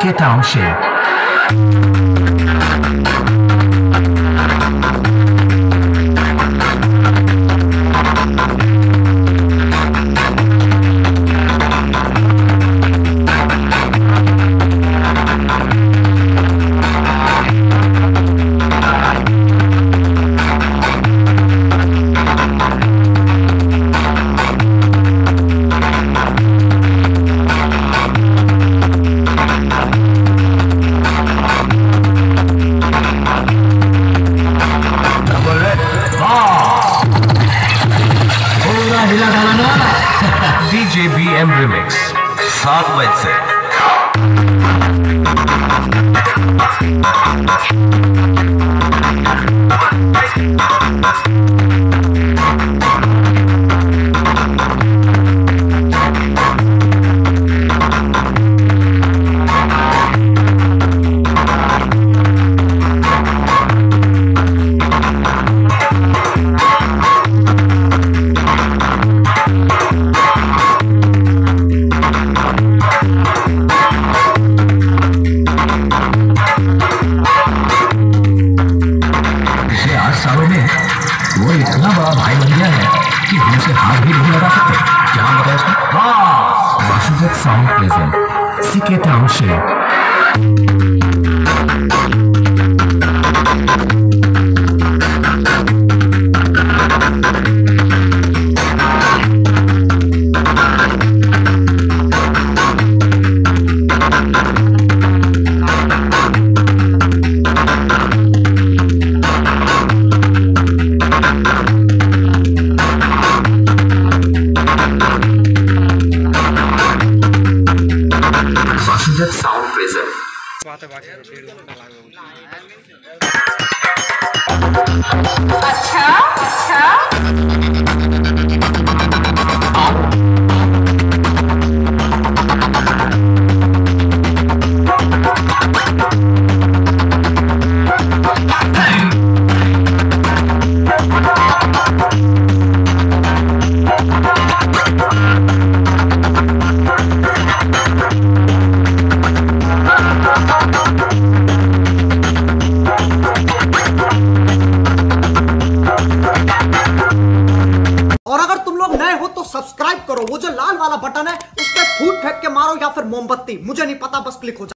সিকেটা অংশে DJBM Remix 7 बज से वो इतना बड़ा भाई बन गया है कि हमसे हाथ भी नहीं लगा सकते। क्या नाम बताया उसका? बासुदेव साउंड प्रेजेंट सिकेटा अंशे Basudev Sound present. और अगर तुम लोग नए हो तो सब्सक्राइब करो, वो जो लाल वाला बटन है उस पर फूट फेंक के मारो या फिर मोमबत्ती, मुझे नहीं पता, बस क्लिक हो जाए।